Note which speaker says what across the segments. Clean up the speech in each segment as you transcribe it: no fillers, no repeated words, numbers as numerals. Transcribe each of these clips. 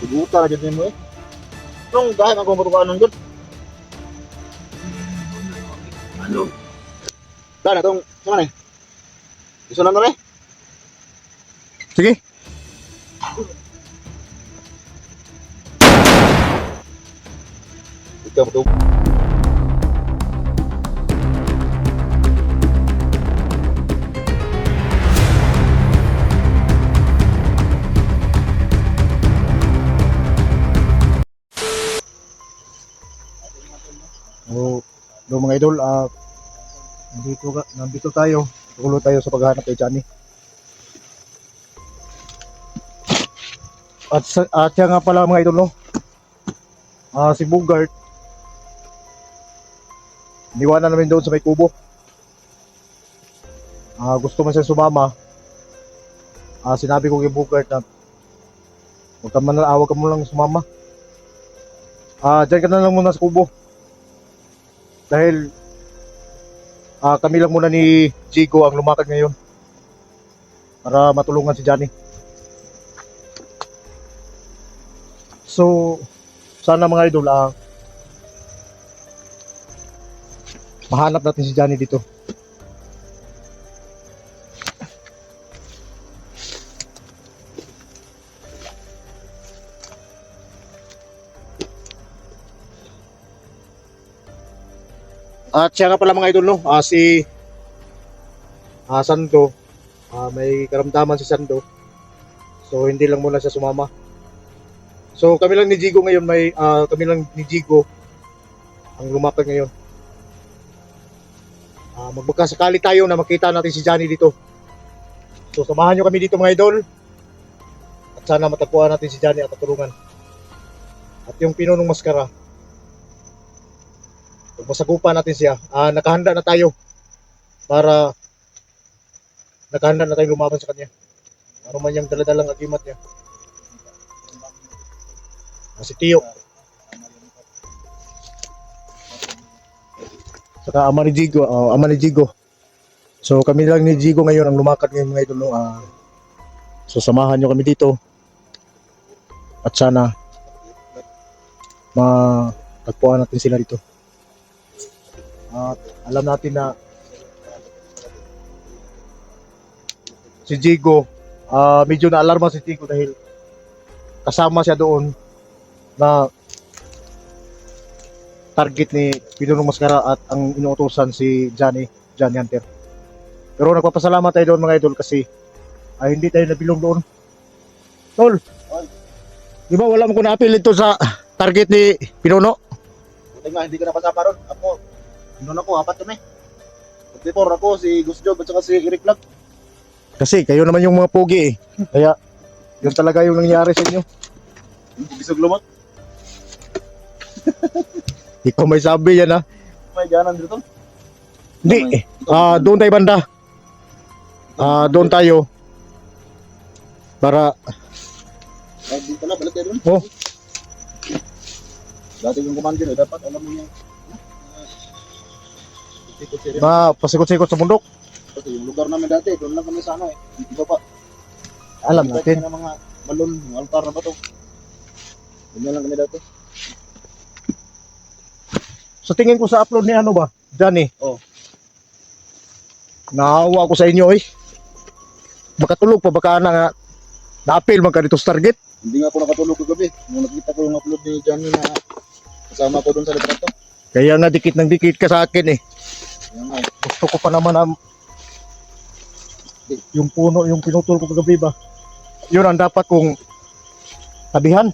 Speaker 1: Iguta na dyan mo eh. Nung dahil ako matukaan ng dyan. Ano? Dahil na itong, saan eh? Gusto na na eh?
Speaker 2: Sige.
Speaker 1: Ikaw ito.
Speaker 2: So, mga idol, nandito tayo. Tulo tayo sa paghahanap kay Johnny. At siya nga pala mga idol, no? Si Bogart. Niwanan namin doon sa may kubo. Gusto man siya sumama. Sinabi ko kay Bogart na huwag ka mo lang sumama. Diyan ka na lang muna sa kubo. Dahil kami lang muna ni Jigo ang lumakad ngayon para matulungan si Johnny. So, sana mga idol, mahanap natin si Johnny dito. At siya nga pala mga idol, no? Si Sando, may karamdaman si Sando. So hindi lang muna siya sumama. So kami lang ni Jigo ngayon, kami lang ni Jigo ang lumakad ngayon. Magpagkasakali tayo na makita natin si Johnny dito. So samahan nyo kami dito mga idol. At sana matagpuan natin si Johnny at tutulungan. At yung pinunong maskara, masagupan natin siya. Nakahanda na tayo lumaban sa kanya. Ano man yung daladalang agimat niya. Si Tio. Saka ama ni Jigo. So kami lang ni Jigo ngayon ang lumakad ngayon mga idol. So samahan nyo kami dito. At sana matagpuan natin sila dito. At alam natin na si Jigo, medyo na-alarma si Jigo dahil kasama siya doon na target ni Pinunong Maskara at ang inuutosan si Johnny Hunter. Pero nagpapasalamat tayo doon mga idol kasi hindi tayo nabilong doon. Tol, di ba wala mo ko na-appeal ito sa target ni Pinuno?
Speaker 1: Buti nga, hindi ka napasapa ron. Noon ako, apat kami. Before ako, si Gus Job at saka si Eric Vlog.
Speaker 2: Kasi kayo naman yung mga pogi eh. Kaya yun talaga yung nangyari sa inyo.
Speaker 1: Bisog lumot.
Speaker 2: Ikaw may sabi yan ha.
Speaker 1: May ganan dito.
Speaker 2: Hindi. Doon tayo banda. Doon tayo. Para
Speaker 1: Dito na, balik tayo doon.
Speaker 2: oh,
Speaker 1: Dati yung commander, dapat alam mo yung sikot-sikot.
Speaker 2: pasikot-sikot sa bundok.
Speaker 1: Kasi yung lugar namin dati, doon lang kami sa ano eh. Dito pa.
Speaker 2: Alam natin.
Speaker 1: Ng mga balon, yung altar na ba ito? Doon lang kami dati.
Speaker 2: Sa tingin ko sa upload ni ano ba, Johnny?
Speaker 1: Oh.
Speaker 2: Naawa ko sa inyo eh. Makatulog pa baka na-appeal man ka dito sa target.
Speaker 1: Hindi nga ako nakatulog kagabi. Nung nakita ko yung upload ni Johnny na kasama ko doon sa litrato.
Speaker 2: Kaya nga dikit ng dikit ka sa akin eh.
Speaker 1: Yan nga.
Speaker 2: Gusto ko pa naman yung puno, yung pinutol ko kagabi ba. Yun ang dapat kong tabihan.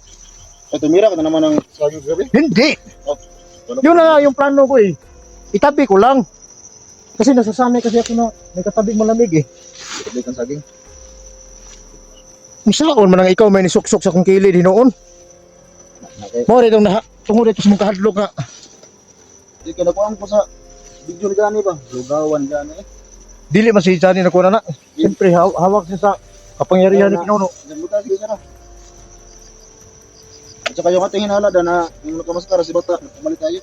Speaker 1: Ay, tumira ka na naman ng saging kagabi.
Speaker 2: Hindi!
Speaker 1: Oh,
Speaker 2: Yun na nga yung plano ko eh. Itabi ko lang. Kasi nasasanay kasi ako na may katabing malamig eh.
Speaker 1: Itabi kang saging.
Speaker 2: Kung saan man ang ikaw may nisuksok sa kong kilid hinoon.
Speaker 1: Okay.
Speaker 2: Mo rin tungod ito sa mga kahadlok nga.
Speaker 1: Hindi ka nakuhaan ko sa video ni Johnny ba? Lugawan Johnny eh.
Speaker 2: Dili man si Johnny nakuha na. Siyempre hawak siya sa kapangyarihan ni Pinuno.
Speaker 1: Nagbuta sige sana. At saka yung ating hinala na yung nakamaskara si Bata, kumali tayo.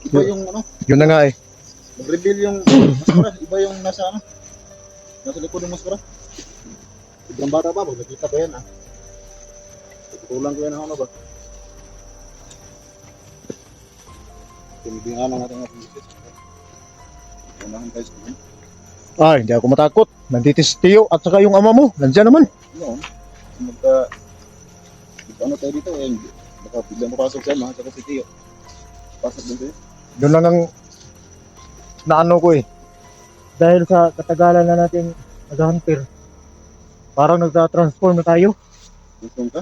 Speaker 1: Iba yung ano,
Speaker 2: Yun na nga eh.
Speaker 1: nag-reveal yung maskara, iba yung nasa ano. Nasa likod ng maskara. Ibang bata pa, pag nakita ko yan ah. Tulang ko yan ang ano ba? Tinibingan ang ating business. Unahan tayo sa kanya.
Speaker 2: Ay, hindi ako matakot. Nandito si Tio at saka yung ama mo. Nandiyan naman.
Speaker 1: Noon, ano tayo dito eh, baka biglang papasok siya, mga saka si Tio. Pasok din tayo.
Speaker 2: Doon lang ang naano ko eh. Dahil sa katagalan na natin nag-hunter, parang nagta-transform na tayo.
Speaker 1: Gusto ka?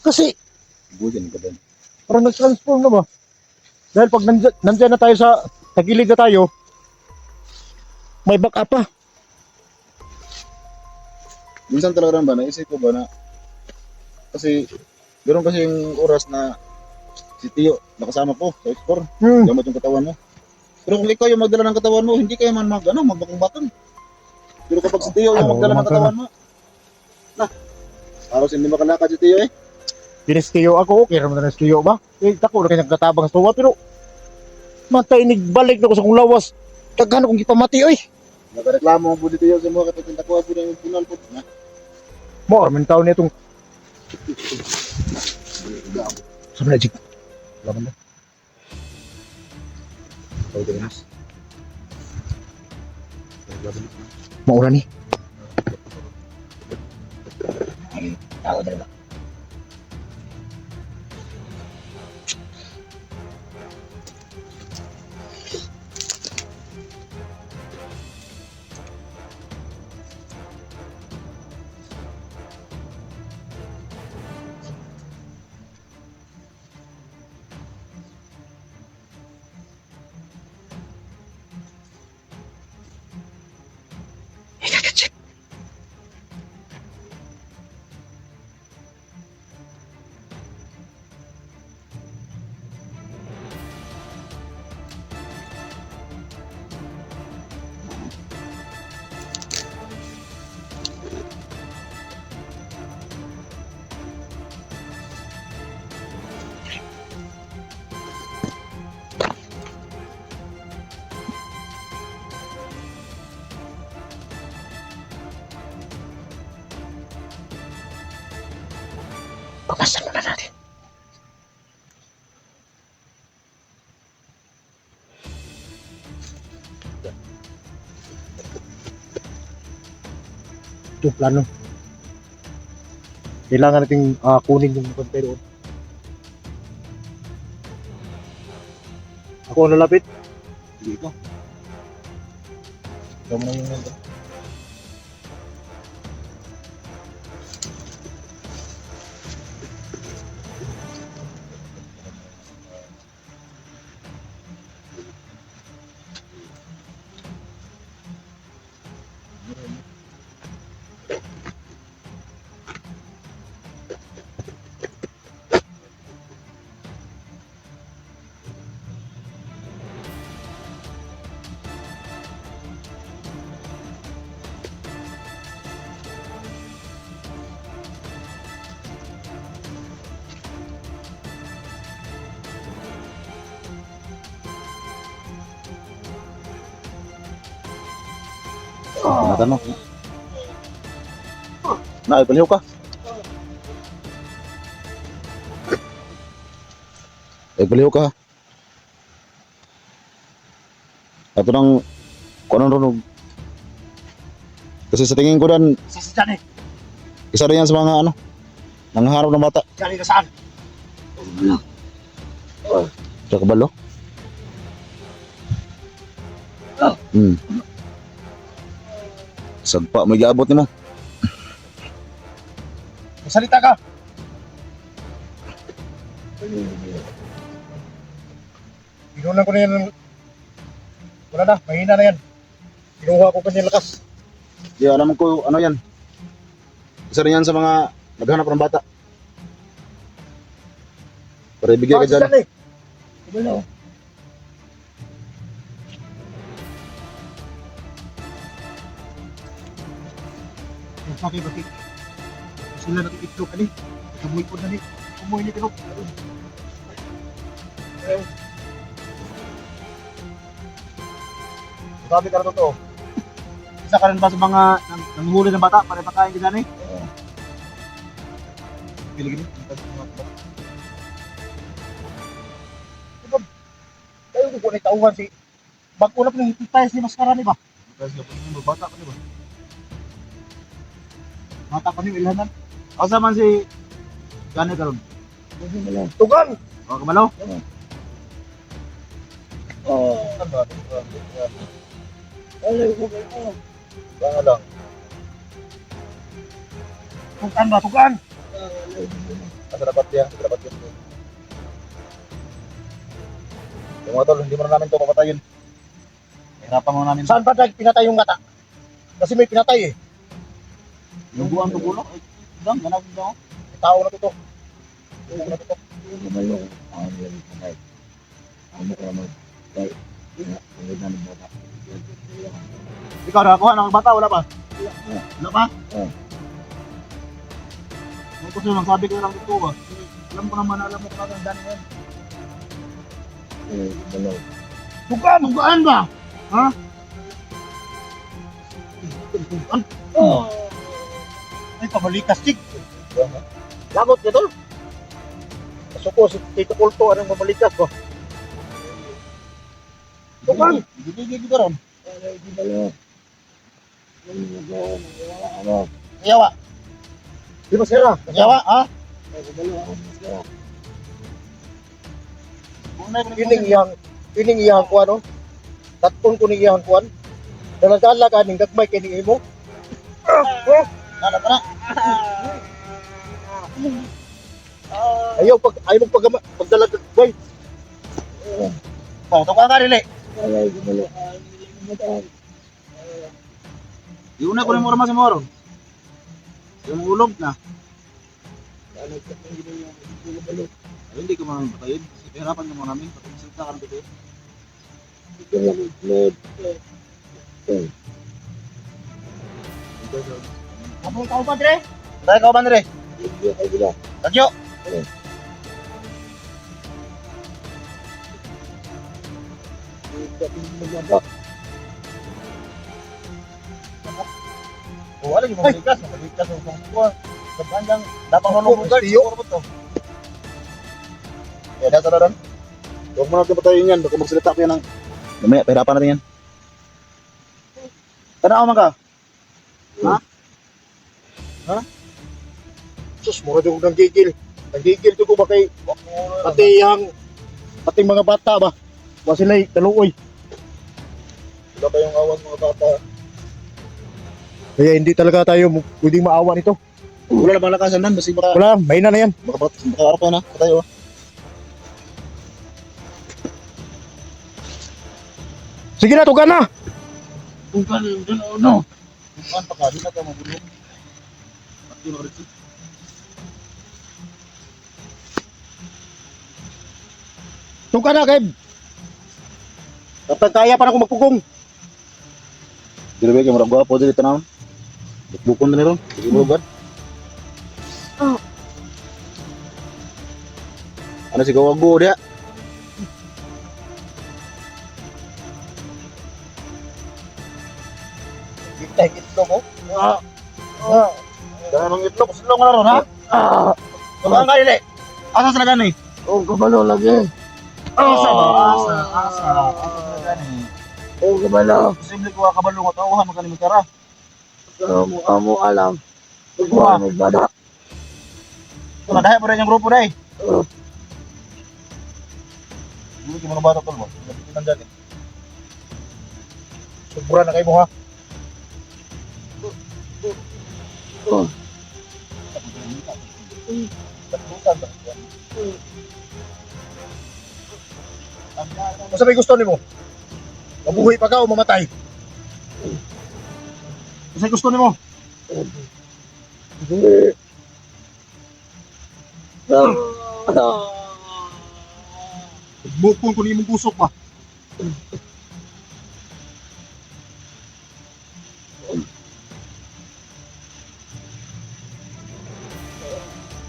Speaker 2: Kasi
Speaker 1: Buyan ka din.
Speaker 2: parang nag-transform na ba? Dahil pag nandyan na tayo sa tagilid na tayo, may back up pa.
Speaker 1: Minsan talaga rin ba, naisip ko ba na, kasi, ganoon kasi yung oras na si Tio, nakasama ko sa explore, gamit yung katawan mo. Pero kung ikaw yung magdala ng katawan mo, hindi kayo man magbakong-baton. Pero kapag si Tio yung
Speaker 2: Ano,
Speaker 1: magdala ng
Speaker 2: naman ka
Speaker 1: katawan mo, halos hindi makalakad si Tio eh.
Speaker 2: Pinistiyo ako, okay naman na stiyo ba? Eh, tako na kanyang katabang sa tuwa, pero matainig balik na ko sa kong lawas. Kagano kong ipamati, oy.
Speaker 1: Nagareklamo ang po si Tio sa mga kapatid ko po na yung punan po.
Speaker 2: Mo, armin taon na itong... Sa magic. Laban na. Maura ni. Ako talaga. Pagpasan muna natin. Ito, plano. Kailangan nating kunin yung konti doon. Ako ang lalapit.
Speaker 1: Sige ko.
Speaker 2: Ikaw mo na yung nandun.
Speaker 1: Natanong. Baliw ka. Baliw ka. Ito nang kung anong runog. Kasi sa tingin ko dan,
Speaker 2: Sasasyan eh.
Speaker 1: isa rin yan sa mga ano, nangaharap ng bata.
Speaker 2: Diyan na saan?
Speaker 1: Sa kabalo. Sagpa, may gaabot ni mo.
Speaker 2: Magsalita ka! Pinunan ko na yan. Wala na, mahina na yan. Kinuha ko kanyang lakas.
Speaker 1: Di alam ko ano yan. Isa rin yan sa mga naghanap ng bata. Para ibigay ka dyan.
Speaker 2: Sasasyan eh. Kumalaw. Bakit? Sila nakikitlog ka ni. Kamuy ko na ni. Kamuy ni Pinok. Grabe ka na totoo. Isa ka rin ba sa mga nanghuli ng bata para pakain ka dyan eh?
Speaker 1: Pili gini.
Speaker 2: Kayo ko na tauhan si bago na pinitay si maskara ni ba?
Speaker 1: Kasi kapag yung bata pa diba?
Speaker 2: Mata pa ni ilanan.
Speaker 1: Asa man si Gani karon?
Speaker 2: Tugan.
Speaker 1: O kamalo?
Speaker 2: Oh.
Speaker 1: Banga lang.
Speaker 2: Tugan ba tugan?
Speaker 1: Asa dapat yan? Asa dapat yun? Yung mga tol, hindi mo na namin ito papatayin. Hirapan mo namin.
Speaker 2: Saan ba tayo pinatay yung gata? Kasi may pinatay eh.
Speaker 1: Yung buwan tugulo? Ay, dang, ganag daw.
Speaker 2: May tao na to. Tao na to.
Speaker 1: Ikaw nakakuha ng bata, wala pa? Wala pa? Ano kasi lang sabi ko lang dito ba? Alam ko naman, alam mo kung ang dami yan.
Speaker 2: Tugan! Tugan ba?
Speaker 1: Ha?
Speaker 2: Ay, pamalikas tig. Lagot niya to. Kasuko si Tito Kulto, anong mamalikas ba? Tugan!
Speaker 1: Gigigig ka ron.
Speaker 2: Yawa. Di ba sira? Yawa, ha? Kining iyang kuan, no? Tatkon ko ning iyang kuan. Daladala ka ning gagmay kining imo.
Speaker 1: Ano ka na?
Speaker 2: Ayaw pagdala gagmay.
Speaker 1: Oh, ito ka nga rin eh. Yung una ko rin mo ramas mo ron. Yung ulog na. Ay, hindi ko namin patayin. Hirapan ka mo namin. Pagkasalita ka ng totoo.
Speaker 2: Abong tao ba dire?
Speaker 1: Dahil ka ba nire? Tadyo! Oh, ano yung mabalikas? Mabalikas yung pangkuha. Sa bandang, dapat nalungkot ka.
Speaker 2: Tiyo.
Speaker 1: Kaya nasa na ron. Huwag mo natin patayin yan. Baka magsalita ko yan ng... Mamaya, pahirapan natin yan. Tanaw man ka? Ha?
Speaker 2: Sus, mura yung nanggigil. Nanggigil to ko ba kay pati mga bata ba? Ba sila'y taluoy.
Speaker 1: Wala pa yung awan mga bata.
Speaker 2: Kaya hindi talaga tayo pwedeng maawa nito.
Speaker 1: Wala na bang lakasan nan. Basi baka...
Speaker 2: Wala, mahina na yan.
Speaker 1: Baka harap na. Patayo.
Speaker 2: Sige na, tugan na!
Speaker 1: Tugan no. Tugan pa ka. Di na ka mabulong. At yun na rin.
Speaker 2: Tugan na, Kev! Kapag kaya pa na akong magpugong.
Speaker 1: Dili ba kayo marang gwapo dili tanawon? Buklukon na ron. Sige mo gad. Ano si gawago dia?
Speaker 2: Kita itlog mo.
Speaker 1: Dahil mang itlog silong na ron ha? Tugan ka dili. Asa sila gani?
Speaker 2: Oh, kabalo lagi.
Speaker 1: Asa ba? Asa sila gani?
Speaker 2: Oh, kabalo.
Speaker 1: Posible ko kabalo nga tawhan magkani tara.
Speaker 2: Amo alam.
Speaker 1: Wah.
Speaker 2: May bada.
Speaker 1: Wala dahil pa rin yung grupo dahil. Hindi ko mga bata tol mo. Napitan dyan eh.
Speaker 2: Sobra na kayo mo ha. Masa may gusto nimo? Mabuhay pa ka o mamatay? Masa gusto nimo? Bukong ko ni imong busok pa.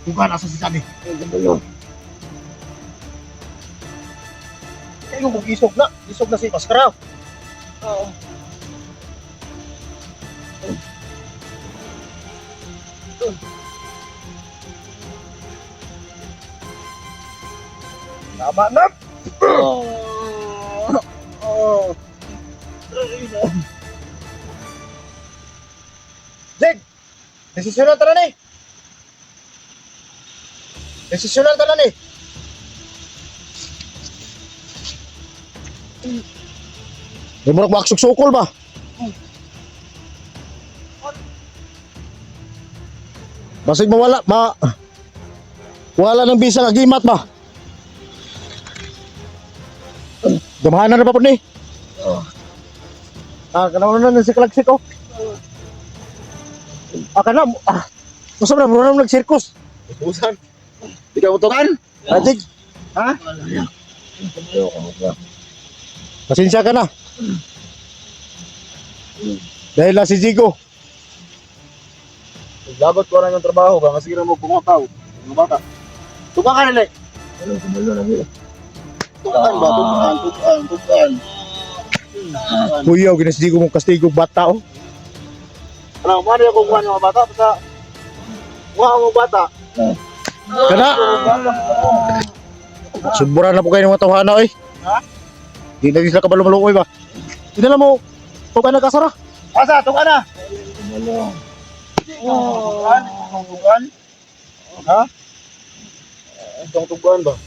Speaker 2: Kung ka nasa si Sani. Kayo mo isog na. Isog na si Paskara. Tama na! Jig! Desisyonan tanan eh! Desisyonan tanan eh! Di mo nagmaksuk-sukol ba? Basig wala ng bisa nga gimat ba? Gamahanan na pa po ni. Kanawa na si Kalagsik oh. Kana masa na muna nag-circus.
Speaker 1: Ubusan. Di ka utukan?
Speaker 2: Jig.
Speaker 1: Ha?
Speaker 2: Pasensya ka na. Dahil na si Jigo.
Speaker 1: Dapat ko na yung trabaho ba? Kasi mo kumakaw. Mga bata. Tukan ka nila. Tukan ba? Tukan.
Speaker 2: Kuya, ginas Jigo mong kastigo bata oh.
Speaker 1: Ano, mali ako kuha ng mga bata. Basta, kuha mo bata.
Speaker 2: Kana. Sumburan na po kayo ng mga tawhana eh.
Speaker 1: Ha?
Speaker 2: Di na sila kabalo-maluoy ba? Tinala mo, huwag ka nagkasara.
Speaker 1: Asa, tukan na. Tukan? Ha? Itong tukan ba?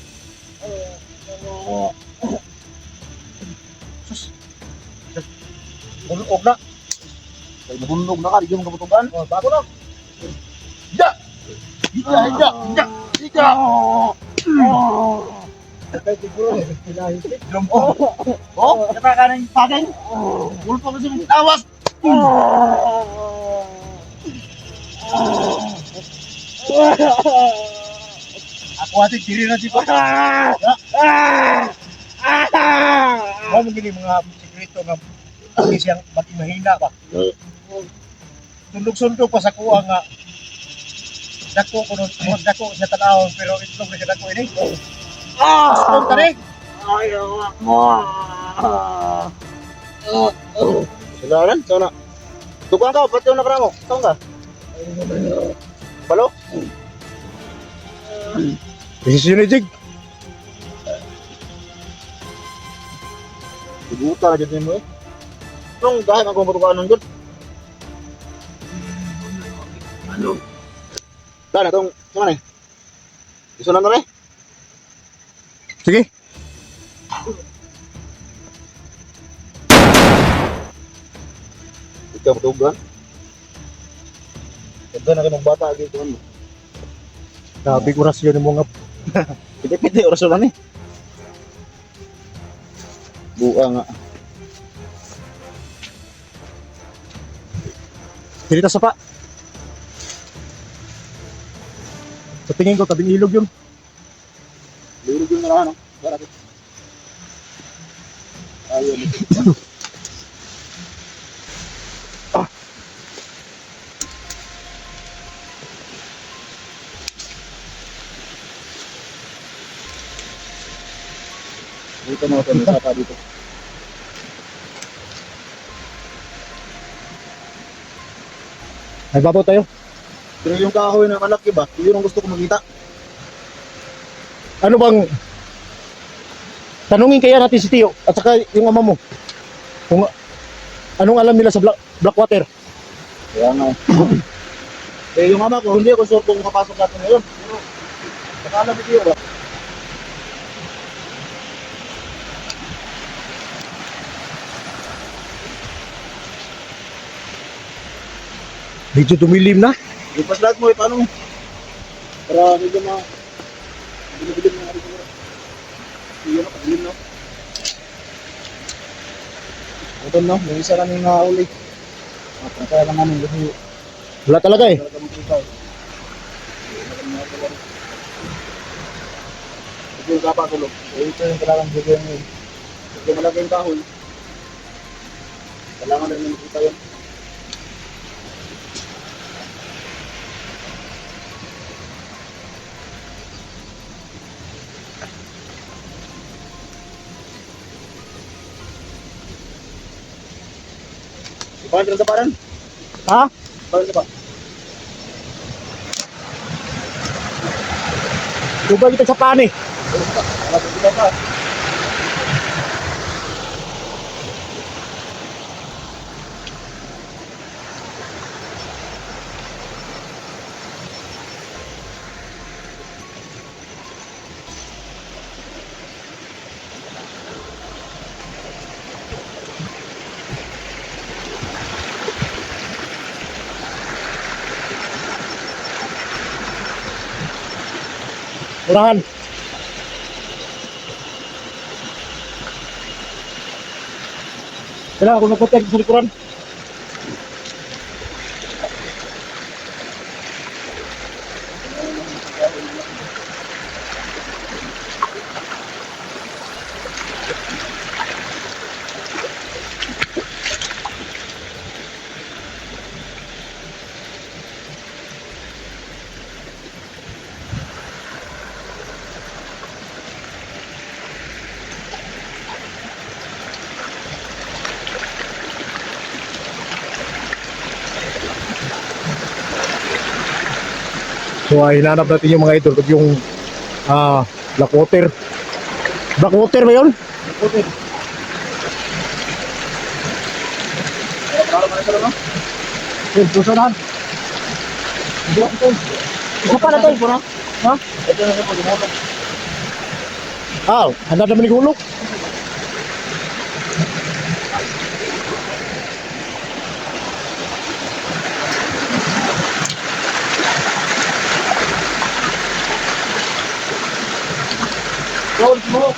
Speaker 2: Bulog na.
Speaker 1: Ay, nabunnog na ka. Di mo kaputukan.
Speaker 2: Bago na.
Speaker 1: Hida! Hida!
Speaker 2: Kahit siguro, pinahisip.
Speaker 1: Oh, kata ka ng pagay. Gulpo kasi mong tawas.
Speaker 2: Ako ating tiri na si Pa. Ano mo gini mga sekreto nga hindi siyang maging mahina ba? Sundog-sundog pa sa kuha nga dako ko nun, dako sa tanawon pero itlog na siya dako ini. Sundog ka rin.
Speaker 1: Silaran, sana. Tukan ka, pati yung nakaramo. Tawang ka. Balo?
Speaker 2: Desisyon ni Jig.
Speaker 1: Ibuta na dyan mo eh. Itong dahil ang kumatukaan ng good. Ano? Dahil na itong, saan eh? Gusto na na eh?
Speaker 2: Sige.
Speaker 1: Ikaw matugan. Ganda na ka ng bata dito ano.
Speaker 2: Sabi ko rasyon ni mo nga.
Speaker 1: Piti-piti, oras lang eh. Buka nga.
Speaker 2: Kirita sa pa. Sa tingin ko, tabing ilog yun.
Speaker 1: Lurog yung narahan, no? Barat. Ayun. Dito mo ito, may sapa dito.
Speaker 2: Ay, babaw tayo.
Speaker 1: Pero yung kahoy na malaki ba, yun ang gusto ko makita.
Speaker 2: Ano bang tanungin kaya natin si Tio at saka yung ama mo kung anong alam nila sa Blackwater.
Speaker 1: Kaya nga. Eh, yung ama ko, hindi ako sure kung kapasok natin ngayon. Pero, nakala video ba?
Speaker 2: Medyo dumilim na.
Speaker 1: Yung paslat mo, paano mo? Para medyo bilib-bilib na rin siguro. Iyon na, pagbilib na. Ito no, yung isa lang yung nahuli. Kaya lang namin kasi
Speaker 2: Wala talaga eh.
Speaker 1: talaga makita eh. Ito yung kapatulog. Ito yung kailangan bigyan yun. Ito yung malaking kahoy. Kailangan rin makita yun. Paano sa paran?
Speaker 2: Ha?
Speaker 1: Paano sa pa?
Speaker 2: Diba kita sa pani? Unahan. Kailangan ako nagkotek sa likuran. So hinanap natin yung mga idol, yung black water. Black water ba yun?
Speaker 1: Okay. Para man no?
Speaker 2: Yun, susunahan. Isa pa na to. Ha?
Speaker 1: Ito na sa pagmutok.
Speaker 2: Handa naman ni Gulok.
Speaker 1: Roll mo.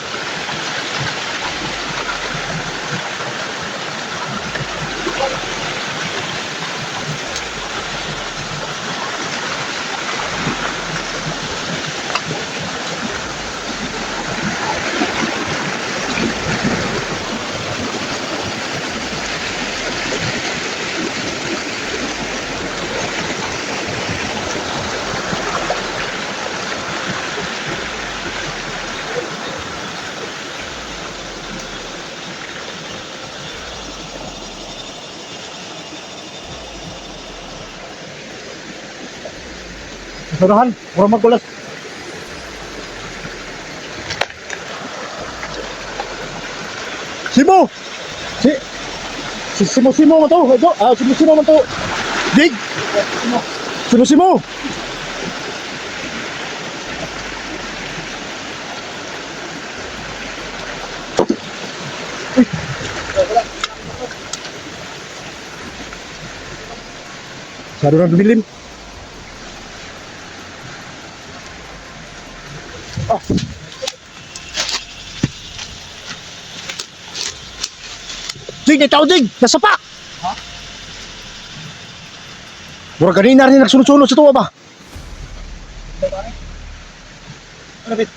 Speaker 2: Susunahan, mura magkulas. Simo! Simo mo to. Simo mo to. Dig! Simo! Sado na dumilim. Dig, ikaw dig! Nasa pa!
Speaker 1: Ha?
Speaker 2: Mura kanina rin nagsunod-sunod sa tuwa ba?
Speaker 1: Ano bit?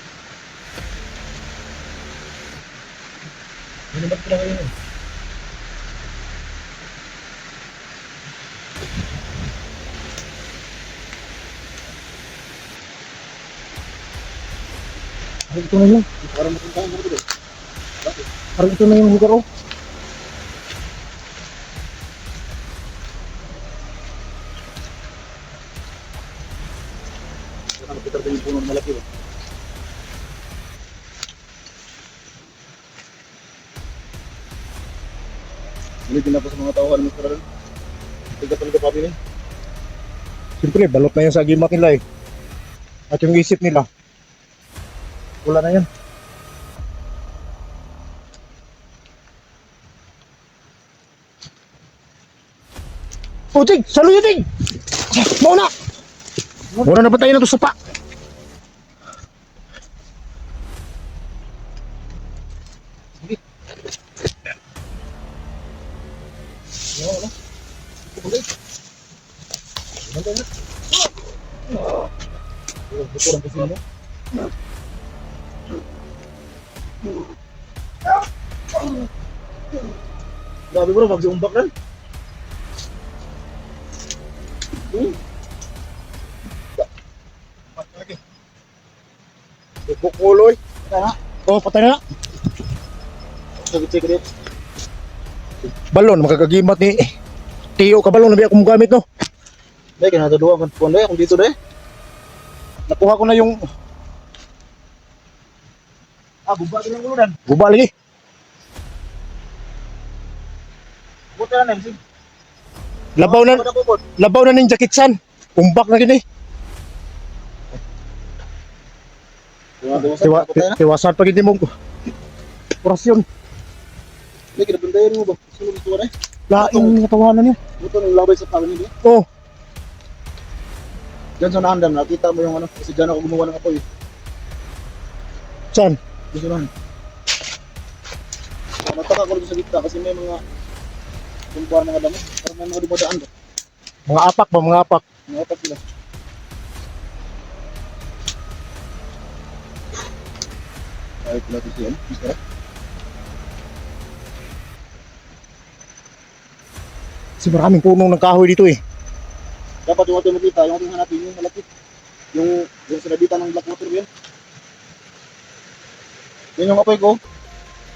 Speaker 1: Ano ba ito lang yun?
Speaker 2: Parang ito na yun.
Speaker 1: Parang mapuntahan mo ito. Bakit?
Speaker 2: Parang ito na yung lugar oh.
Speaker 1: Nakapitarte yung puno ng malaki ba? Ulitin na po sa mga tao, ano Mr. Alan? Tiga talaga pabili.
Speaker 2: Siyempre, balot na yan sa agimat nila eh. At yung isip nila, wala na yan. Oh, Tig! Saluyo, Tig! Mauna! Mauna na ba tayo na ito sa pa?
Speaker 1: Kurang kesini mo. Grabe bro, mag-umbak kan?
Speaker 2: Bukuloy.
Speaker 1: Tara.
Speaker 2: Oh, patay na.
Speaker 1: Check it.
Speaker 2: Balon, makakagimat ni Tiyo ka balon na biya kung gamit no.
Speaker 1: Dahil kinatuduwa kan puan dahil kung dito dahil.
Speaker 2: Nakuha ko na yung
Speaker 1: Guba din ang ulunan.
Speaker 2: Guba lagi.
Speaker 1: Buti na nang.
Speaker 2: Labaw na ning jakitsan. Umbak na gini. Tiwasan pa gini mo. Orasyon.
Speaker 1: Hindi, kinabandayan mo ba? Sunod ito na eh.
Speaker 2: Laing natawanan niya.
Speaker 1: Ito nang labay sa pangin niya.
Speaker 2: Oh,
Speaker 1: Diyan sa naandam, nakita mo yung ano, kasi dyan ako gumawa ng apoy.
Speaker 2: saan?
Speaker 1: Gusto lang. Mataka ko rin sa gitna kasi may mga kumpuan mga damo. Parang may mga dumadaan ba?
Speaker 2: Mga apak ba? Mga apak.
Speaker 1: Mga apat sila. Kahit pala ito siya, mister.
Speaker 2: Kasi maraming punong ng kahoy dito eh.
Speaker 1: Dapat yung ating makita, yung ating hanapin, yung malapit. Yung sinabitan ng black water yun. Yun yung apoy ko.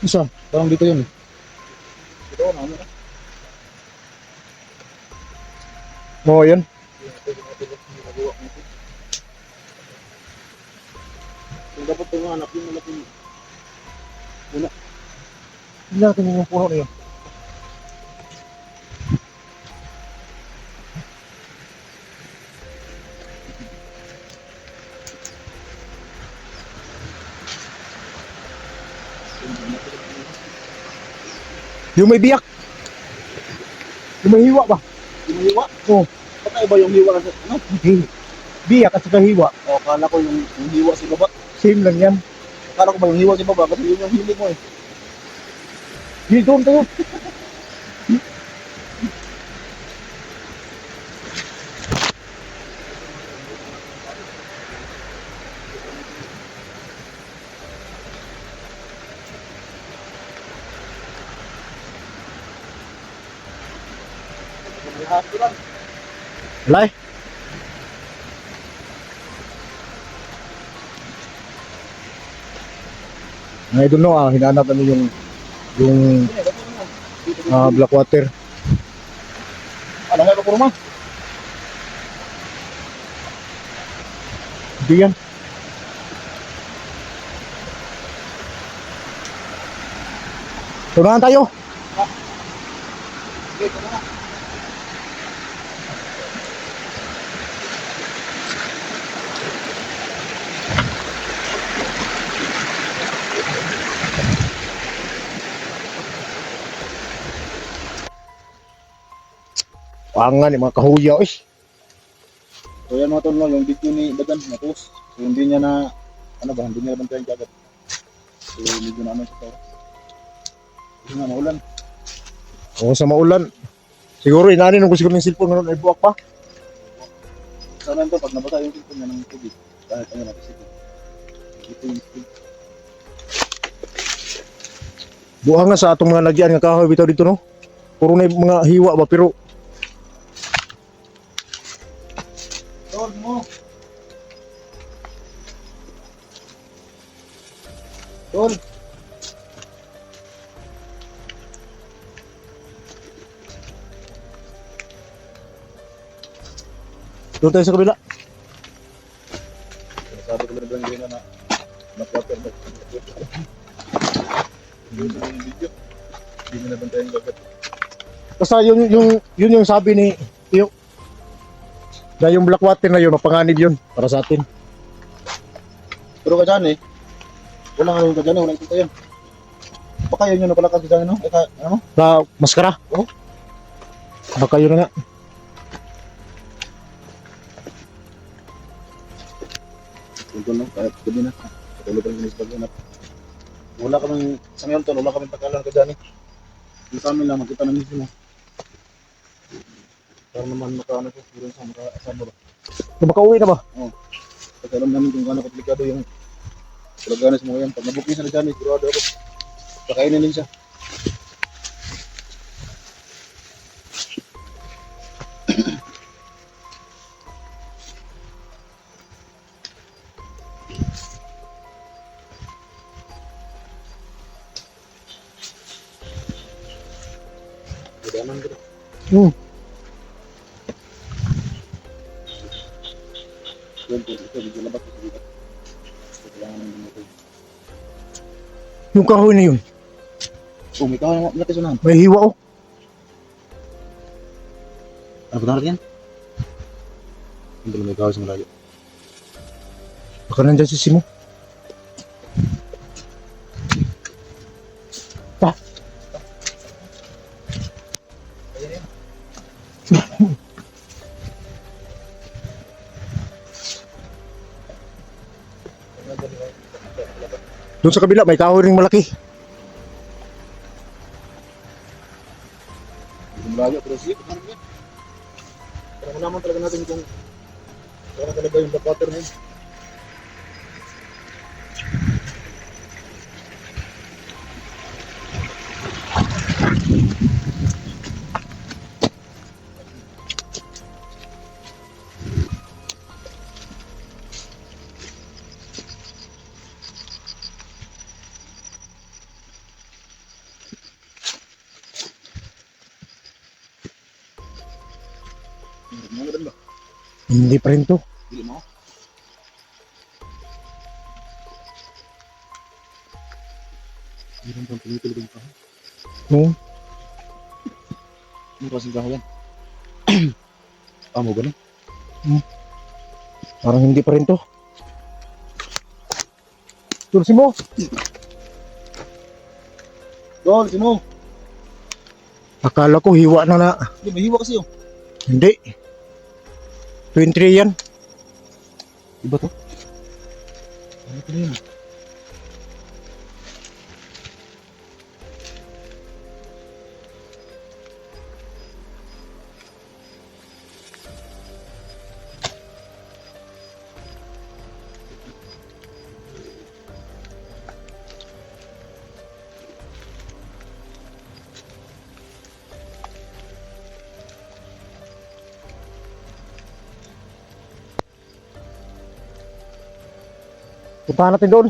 Speaker 2: Isa.
Speaker 1: Parang dito yun. Dito, ano na.
Speaker 2: Oo, yan.
Speaker 1: Yung dapat yung hanap, yung malapit.
Speaker 2: Hindi natin yung puno na yun. Yung may biyak. Yung may hiwa ba?
Speaker 1: Yung hiwa?
Speaker 2: Oo.
Speaker 1: Patay ba yung hiwa sa ano?
Speaker 2: Biyak at saka hiwa.
Speaker 1: O, akala ko yung hiwa sa baba.
Speaker 2: Same lang yan.
Speaker 1: Akala ko ba yung hiwa sa baba? Kasi yun yung hilig mo eh.
Speaker 2: Di doon tayo.
Speaker 1: Lahat ko lang.
Speaker 2: Lai. Ngayon doon no, hinanap namin yung black water.
Speaker 1: Ano nga ko rumah?
Speaker 2: Hindi yan. Tunahan tayo.
Speaker 1: Dito na.
Speaker 2: Pangan yung mga kahuya eh.
Speaker 1: So yan mga tol, yung video ni Badan na post. So hindi niya na, ano ba, hindi niya nabantayan kagad. So medyo na ano siya tao. Kasi nga maulan.
Speaker 2: Oo, sa maulan. Siguro inanin ko siguro yung cellphone na ay buwak pa.
Speaker 1: Sana ito, pag nabasa yung cellphone niya ng tubig, kahit ano natin sige. Ito yung speed.
Speaker 2: Buang na sa atong mga lagyan nga kahoy bitaw dito no. Puro na yung mga hiwa ba pero
Speaker 1: Tol mo! Tol!
Speaker 2: doon tayo sa kabila.
Speaker 1: Sabi ko na lang na na-water ba? Yung video, hindi niya nabantayan kagad.
Speaker 2: Basta yun yung sabi ni Tiyo. Na yung black water na yun, mapanganib yun para sa atin.
Speaker 1: Pero ka dyan eh, wala nga yung ka dyan eh, walang kita yun. Baka yun yung napalakas ka dyan, no? Ano?
Speaker 2: Na maskara.
Speaker 1: Oo.
Speaker 2: Baka yun na nga.
Speaker 1: Ito no, kahit gabi na. Patuloy pa rin kinis paghanap. Wala kaming, sa ngayon tol, wala kaming pagkalan ka dyan eh. Yung sa amin lang, makita namin sila. Para naman makaano ko, siguro sa makasama ba.
Speaker 2: Kung makauwi na ba?
Speaker 1: Kasi alam namin kung gaano komplikado yung kalaganan sa mga yan. Pag nabook niya sa dyan, sigurado ako. Kakainin din siya. Gadanan ko. Yun po, ito, medyo labas ko sa dito. Kailangan ng dito.
Speaker 2: Yung kahoy na yun,
Speaker 1: Oh, may kahoy na kisunahan.
Speaker 2: may hiwa oh.
Speaker 1: Ano ba natin yan? Hindi may kahoy sa malayo.
Speaker 2: Baka nandyan si Simo. Pa. Doon sa kabila, may kahoy ring malaki.
Speaker 1: Malayo, pero sige, ano yan? Para malaman talaga natin kung ano talaga yung backwater na yun. Ano ba?
Speaker 2: Hindi pa rin to.
Speaker 1: Dili mo? Meron pang pinipili yung kahoy.
Speaker 2: No?
Speaker 1: Ano kasing kahoy yan? Amo ganun?
Speaker 2: Parang hindi pa rin to. Doon Simo.
Speaker 1: Dol, Simo!
Speaker 2: Akala ko hiwa na na.
Speaker 1: Hindi, may hiwa kasi yun.
Speaker 2: Hindi. 23 yan.
Speaker 1: Iba to? Ano ito na yun?
Speaker 2: Puntahan natin doon.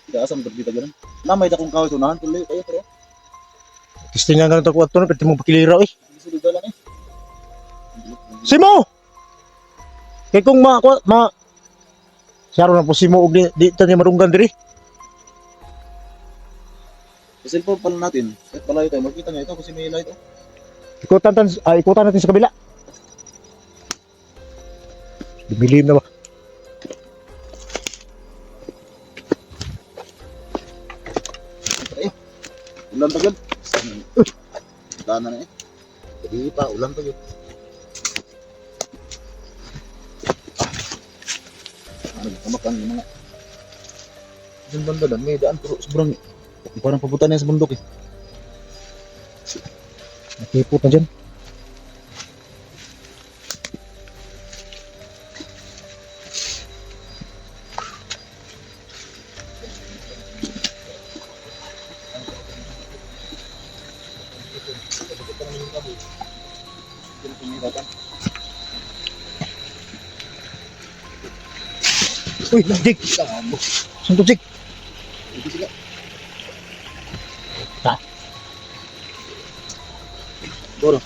Speaker 1: Tidak asam berbita ganun. Namay dakong kahoy sunahan tuloy kayo pero
Speaker 2: Testingan ka na ito kuha ito. Pwede mong pakilira eh.
Speaker 1: hindi sa duda lang eh.
Speaker 2: Simo! Kaya kung Siyaro na po Simo og di tayo marunggan diri.
Speaker 1: Sa cellphone pala natin, kahit palayo tayo, makita niya ito kasi may light oh.
Speaker 2: Ikutan natin sa kabila. Dumilim na ba?
Speaker 1: Tayo. Ulan pa yun. Dana na eh. Hindi pa, ulan pa yun. Nagkamakan yung mga yung banda lang, may daan pero sobrang parang papunta na yan sa bundok eh.
Speaker 2: Nakipot na dyan. Uy, Jig! Saan to, Jig? Ta.
Speaker 1: Doro.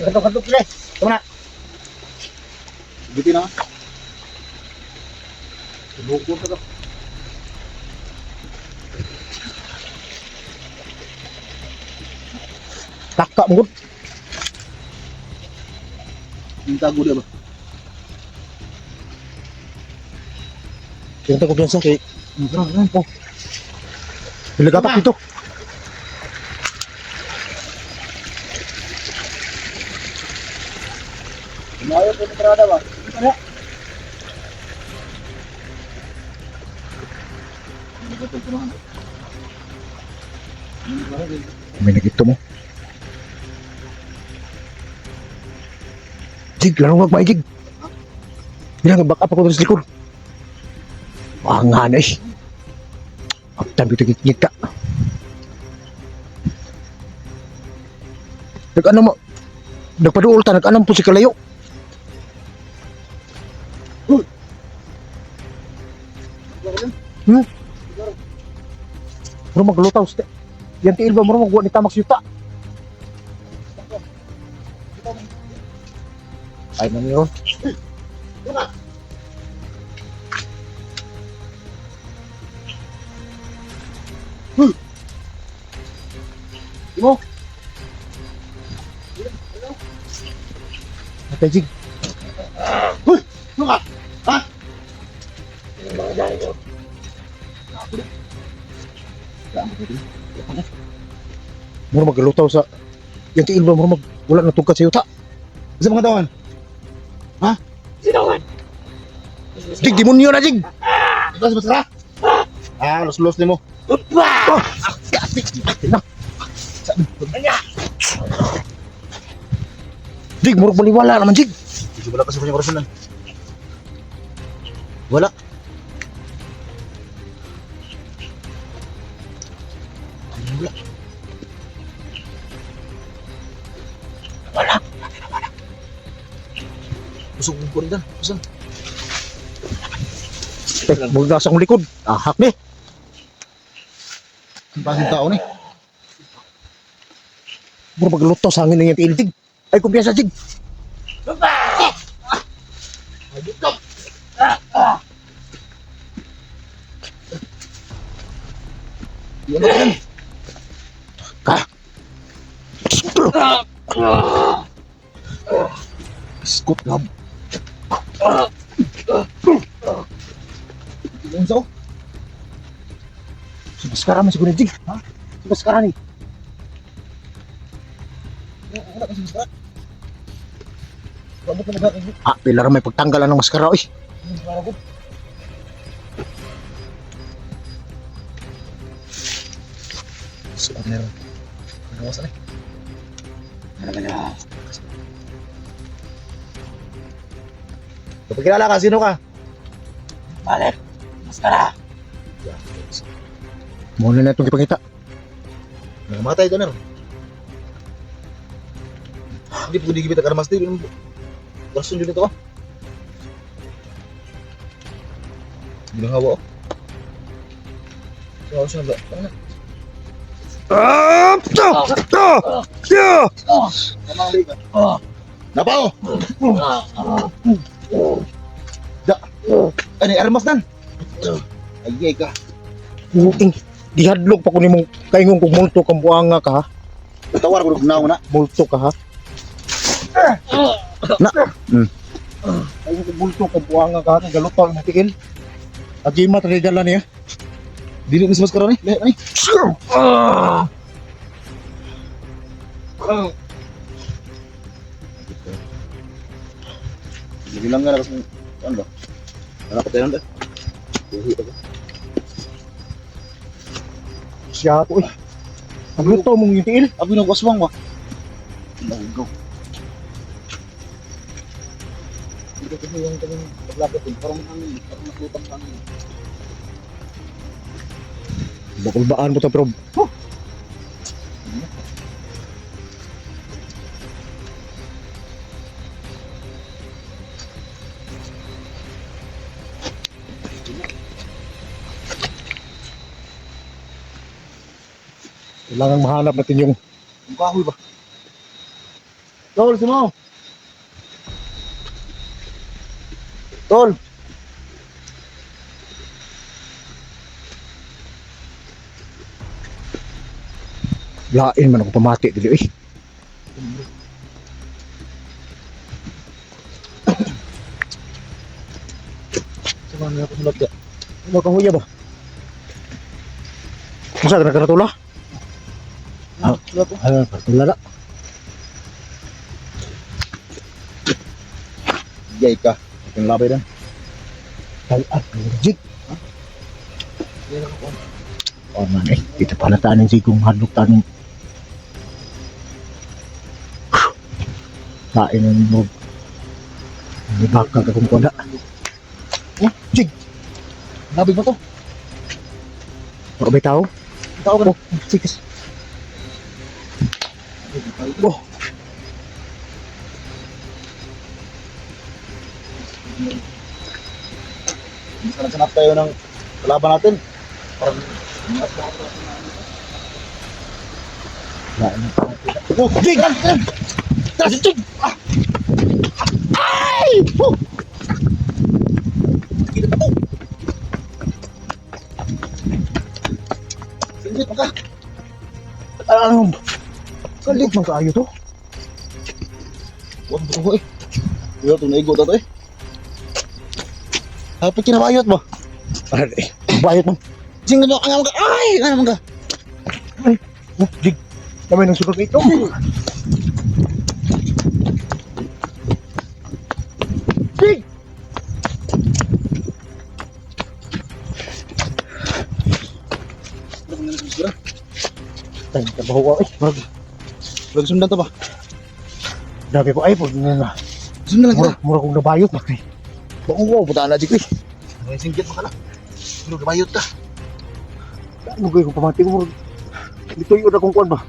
Speaker 2: Kanto, pre! Tama na!
Speaker 1: Bitin na. Bukod ka.
Speaker 2: Taka mo.
Speaker 1: Yung tago dia ba?
Speaker 2: Pinta ko biyansa kay... Oh. Nilagapak dito.
Speaker 1: Lumayo po entrada ba? Ano?
Speaker 2: May nagito mo. Jig, larong wag maigig. Bilang back up ako doon sa likod. Mahangan eh. Pagtan dito kikik ka. Nag-ano mo? Nagpaduol ta, nag-anam po si Kalayo. Muro maglutaw. Yan tiil ba muro magwa ni Tamax Yuta? Ay na niyo.
Speaker 1: Imo.
Speaker 2: Ate Jig.
Speaker 1: Hoy! Ano ka? Ha?
Speaker 2: Mura maglutaw sa yung tiil mo mura wala na tugkat sa yuta.
Speaker 1: Sa mga tawan.
Speaker 2: Jig demonyo na Jig.
Speaker 1: Bas bas ka. Ah, los nimo.
Speaker 2: Jig mura baliwala naman Jig.
Speaker 1: Hindi wala kasi punya orasan. Wala. Usog mo ko rin dan. Usan?
Speaker 2: Mura nasa akong likod. Ahak ni.
Speaker 1: Ang pasing tao ni.
Speaker 2: Mura maglutaw sa hangin ng yung tiil Jig. Ay kumpiyansa Jig.
Speaker 1: Yan ba yan? Skot gab. Yan sa ko.
Speaker 2: Subaskara man siguro Jig. Ha? Subaskara ni.
Speaker 1: Wala kasi sa. Wala ka nagkakain.
Speaker 2: Ah, pila ra may pagtanggalan ng maskara oy.
Speaker 1: Para ko. So, meron. Nagawasan eh. Kapag kilala ka, sino ka? Balik. Maskara.
Speaker 2: Muna na itong ipangita.
Speaker 1: Nakamatay ka na rin. Hindi po hindi kita karamas din. Version din ito ah. Bilang hawa oh. So, harus na ba? Ano na? Napao! Da! Ano, armas dan? Ayay ka.
Speaker 2: Muting dihadlok pa ko nimong kaingon kung multo kang buanga ka ha.
Speaker 1: Tawar ko na una.
Speaker 2: Multo ka ha.
Speaker 1: Na.
Speaker 2: Kaingon kung multo kang buanga ka ha. Galutaw na tiil. Agima tali dala niya.
Speaker 1: Dili ni mas karon ni. Lehe ni. Bilang nga kasi ano ba? Anak ko tayo nanda.
Speaker 2: Siya to eh. Naglutaw mong yung tiil.
Speaker 1: Abi nang kaswang ba? Go. Dito kasi yung kaming paglapit din. Parang naglutang kami.
Speaker 2: Bakul baan mo to pero kailangan mahanap natin yung
Speaker 1: Ang kahoy ba? Tol, si Mau. Tol.
Speaker 2: lain man ako pamati dili eh.
Speaker 1: Saan na ako sulat ya?
Speaker 2: Ano kang huya ba? Masa ka natula? Ah,
Speaker 1: Sulat ko.
Speaker 2: ayun, natula na.
Speaker 1: Yay ka. Yung labay dan.
Speaker 2: Ay, jig. Oh man eh, kita pala tanin sigong hadlok tanin. Kain ng mo. May baka ka kung kuwala. Oh, jig.
Speaker 1: Labay mo to.
Speaker 2: Baka may tao?
Speaker 1: Tao ka na.
Speaker 2: Oh, sikas. Oh,
Speaker 1: Sanap tayo ng kalaban natin. Parang
Speaker 2: oh, jig!
Speaker 1: Tara, jig! Ay! ka.
Speaker 2: Ano? Kalit man kaayo to.
Speaker 1: Huwag mo eh. Yo, itong naigo to eh. Hapit kinabayot mo.
Speaker 2: Bayot mo.
Speaker 1: Sing na ang ka. Ay, ano ka?
Speaker 2: Jig. Kamay ng sunod ito. Jig! Tayo, trabaho ko.
Speaker 1: Lagi sundan to ba?
Speaker 2: Dabi po ay, pag na.
Speaker 1: Sundan lang kita.
Speaker 2: Mura kong nabayot.
Speaker 1: Bakong ko, putaan na jik eh. May singgit mo ka na. Pero kabayot ka.
Speaker 2: Ano kayo kung pamati ko? Ito yung akong kuwan ba?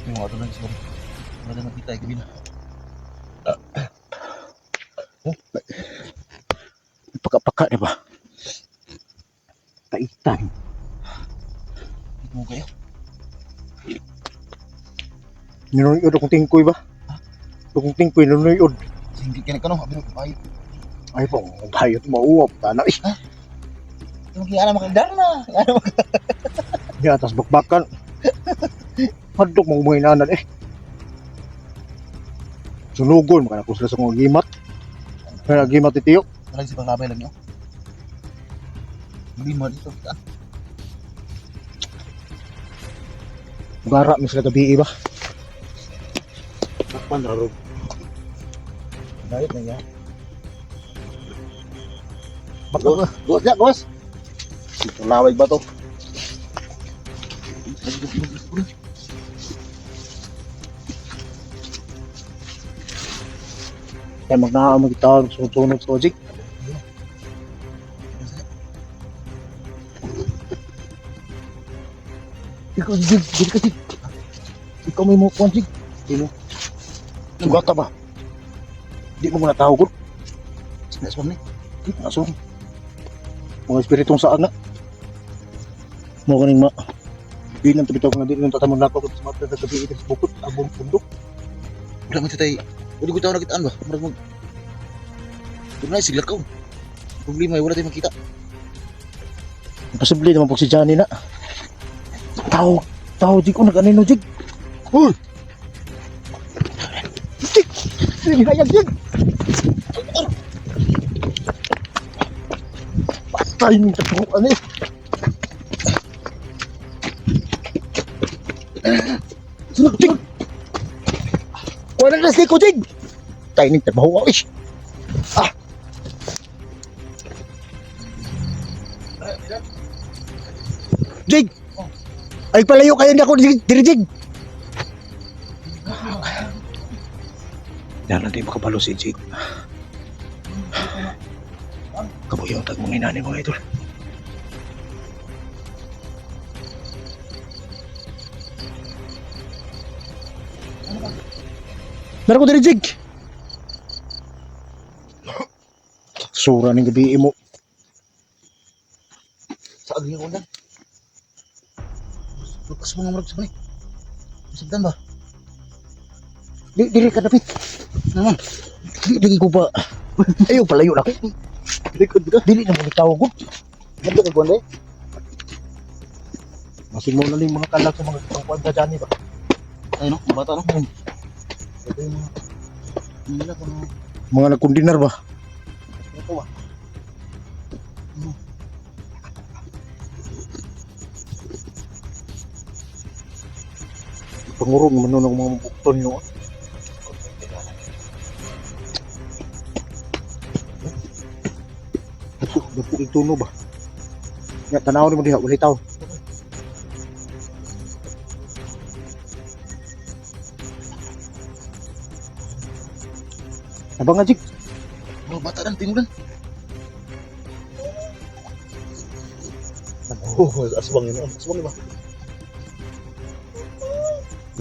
Speaker 1: Yung mga ito lang, sorry. Wala na kita, gabi na.
Speaker 2: Paka-paka na ba? Taitan.
Speaker 1: Ito mo kayo.
Speaker 2: Ninunod akong tingkoy ba? Akong tingkoy, ninunod.
Speaker 1: Singgit ka na ka no, abino, kabayot.
Speaker 2: Ay po, hayot mauwap. Tana eh.
Speaker 1: Yung kaya alam makagdar na. Ano mo?
Speaker 2: Di atas bakbakan. Hadok mo mga inanan eh. Sunugon, makanakos sila sa mga gimat. Kaya gimat itiyo.
Speaker 1: Walang si panglabay lang nyo. Hindi mo dito.
Speaker 2: Gara mi sila gabi ba? Takpan raro.
Speaker 1: Bayot na yan.
Speaker 2: Baka
Speaker 1: Buat ya, bos. Ito laway ba to?
Speaker 2: kaya magnaamag kita sunod project. Ikaw, Jig, Jig ka, Jig. Ikaw may mga Jig. Sino? Sugata ba? Di mo muna tawag ko.
Speaker 1: Naswam ni.
Speaker 2: Di mo nasong. Mga espiritong saan na. Mga kaning ma. Di lang tabitaw ko na di lang tatamon na ako sa mata na gabi ito sa bukod. Abong pundok.
Speaker 1: Wala mo tay. Wala ko tawo nakitaan ba? Murag mo. Pero na siglat ko. Problema ay wala tayong makita.
Speaker 2: Imposible naman po si Johnny na. Tao, Jig ko nag-anino, Jig. Uy! Jig! Jig, hayag, Jig! Patay ng tatuan eh. Sunod, Jig! Wala na ko, Jig! Tayo ng trabaho eh. Jig! Ay palayo kayo na ako dirijig. Yan natin makabalo si Jig. Kabuyong tag mga inani mga idol. Meron ko dirijig. Sura ng gabi mo.
Speaker 1: Sa agli ko lang. Lukas mo nga marag sa balik. Masagdan ba?
Speaker 2: Dili ka dapit.
Speaker 1: Naman.
Speaker 2: Dili ko ba. Ayaw palayo na ko.
Speaker 1: Likod ka.
Speaker 2: Dili na mo gitawag ko.
Speaker 1: Ganto ka kuwan eh.
Speaker 2: Masing mo na yung mga kalag sa mga kangkuan sa dyan ba?
Speaker 1: Ay no, bata no. Ito yung mga. Nila ko no.
Speaker 2: Mga nagkundinar ba?
Speaker 1: Ito ba?
Speaker 2: Pangurong man ng mga bukton nyo. Dapo yung tuno ba? Nga, tanaw ni mo diha, wala tao. Abang nga, Jig.
Speaker 1: Mga bata lang, tinulan.
Speaker 2: Aswang yun. Aswang yun ba?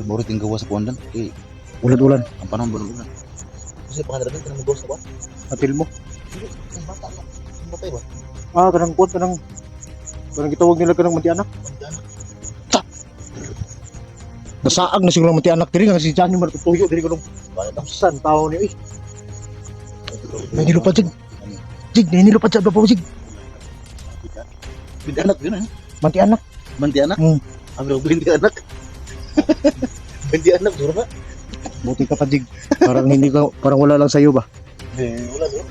Speaker 1: Baru tinggal gawa sa kuandan. Okay.
Speaker 2: Ulan-ulan.
Speaker 1: Ang panahon bulan-bulan. Kasi pangalan ka nang gawa sa kuan.
Speaker 2: Atil mo.
Speaker 1: Ang bata no. Ang bata ba?
Speaker 2: Kanang kuwan, kanang gitawag nila kanang manti-anak. Nasaag na siguro manti-anak diri nga si Johnny maratutuyo diri kanang
Speaker 1: ba ito?
Speaker 2: San tao ni eh. May nilupad Jig. Jig, may nilupad sa babaw Jig.
Speaker 1: Binti anak yun eh.
Speaker 2: Manti anak.
Speaker 1: Binti anak? Abro, binti anak. Binti anak, sure ba?
Speaker 2: Buti ka pa Jig. Parang wala lang sa'yo ba?
Speaker 1: Wala bro.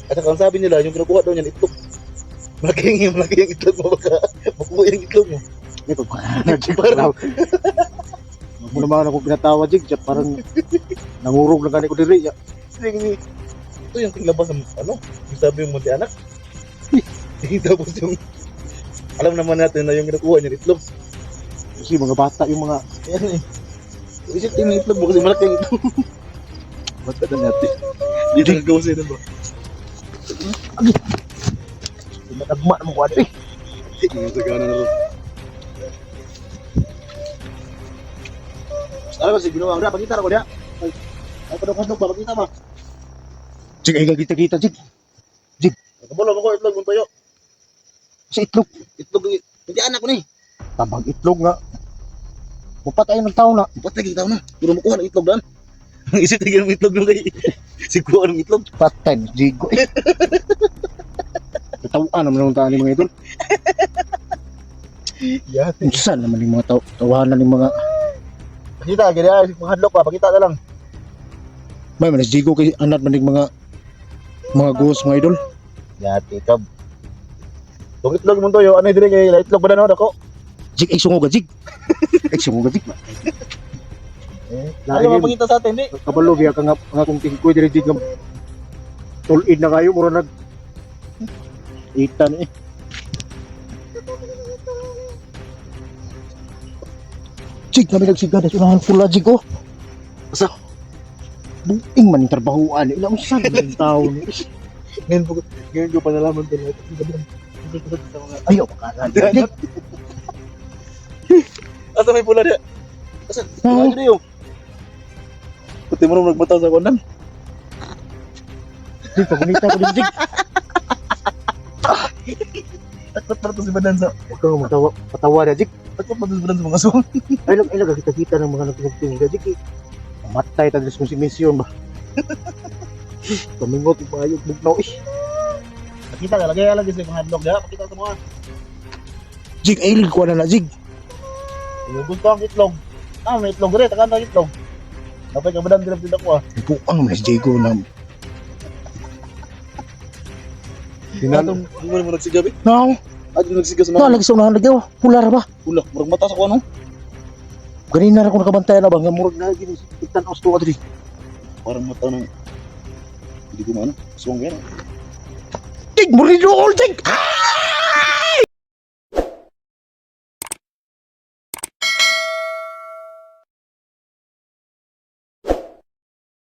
Speaker 1: At saka ang sabi nila, yung kinukuha daw niyan itlog. Malaki yung itlog mo baka makuha yung itlog mo.
Speaker 2: Ito pa. Parang mo naman ako pinatawa Jig. Parang nangurog lang gani ko diri.
Speaker 1: Ito yung tinglabas ng ano, yung sabi yung munti anak. Tapos yung, alam naman natin na yung kinukuha niyan itlog.
Speaker 2: Kasi mga bata yung mga
Speaker 1: Yan eh. Isip yung itlog mo kasi malaki yung itlog. Basta na natin. Dito nagkawasay na ba?
Speaker 2: pinatagma naman ko ano eh.
Speaker 1: Yung sagana na rin. Ano ba si ginawa? Wala, pagkita na ko niya. Ay, padok-padok ba? Pagkita ba?
Speaker 2: Jig, ay gagita-kita Jig.
Speaker 1: Kabalo mo ko, itlog mong tayo.
Speaker 2: Sa itlog.
Speaker 1: Itlog, hindi anak ko ni.
Speaker 2: Tabang itlog nga. Mupatay ng tao na.
Speaker 1: Ba't nagkita ko na? Puro mo kuha ng itlog daan. Ang isip tigil ng itlog nung kay si kuha ng itlog.
Speaker 2: Patay, Jigo eh. Tawaan naman ng taan ng mga idol.
Speaker 1: Yan.
Speaker 2: Saan naman yung mga tawanan ng mga...
Speaker 1: Pakita, ganyan. Panghadlok pa, pakita na lang.
Speaker 2: May manas Jigo kay anak man ng mga ghost mga idol.
Speaker 1: Yan, tikab. Kung itlog mong tayo, ano yung dire kay itlog ba na ako?
Speaker 2: Jig, ay sungo ka Jig. Ay sungo ka Jig.
Speaker 1: Ano mo pakita sa atin, di?
Speaker 2: Kabalo, biya ka nga kung tingkoy dire Jig. Tulid na kayo, mura nag... Itan eh. Jig, kami nagsigada sa unahan pula Jig oh.
Speaker 1: Asa?
Speaker 2: Buting man yung trabahoan. Ilang saan ng tao ni.
Speaker 1: Ngayon ko pa nalaman ko lahat.
Speaker 2: Ayaw makanan. Jig,
Speaker 1: Asa may pula niya? Asa? Pula niya yun. Pati mo nung nagmataw sa konan.
Speaker 2: Jig, pagunita ko din Jig.
Speaker 1: Takot pa ito si Badansa.
Speaker 2: Huwag kang patawa na Jig.
Speaker 1: Takot pa ito si Badansa mga asong.
Speaker 2: Ay lang kita-kita ng mga nagtungtong ka Jig. Mamatay tayo sa misyon ba? Kamingot yung pangayog bugnaw eh.
Speaker 1: Pakita ka, lagay sa mga hadlok niya. Pakita sa mga.
Speaker 2: Jig, ay ko na Jig.
Speaker 1: Yung gusto ang itlog. Ah, may itlog rin. Takan ang itlog. Dapat ka Badan direct din ako ah.
Speaker 2: Buang mas Jigo na.
Speaker 1: Tinatong, hindi mo nagsigabi.
Speaker 2: No,
Speaker 1: At yung nagsiga sa mga.
Speaker 2: lagi sa unahan lagi oh. Pular ba?
Speaker 1: Pula, murag mata sa kuano.
Speaker 2: Ganina na ako nakabantay na ba? Nga murag na gini. Itan aus to adri.
Speaker 1: Parang mata ng. Hindi ko maano. Suwang yan.
Speaker 2: Jig, murido all Jig! Ah!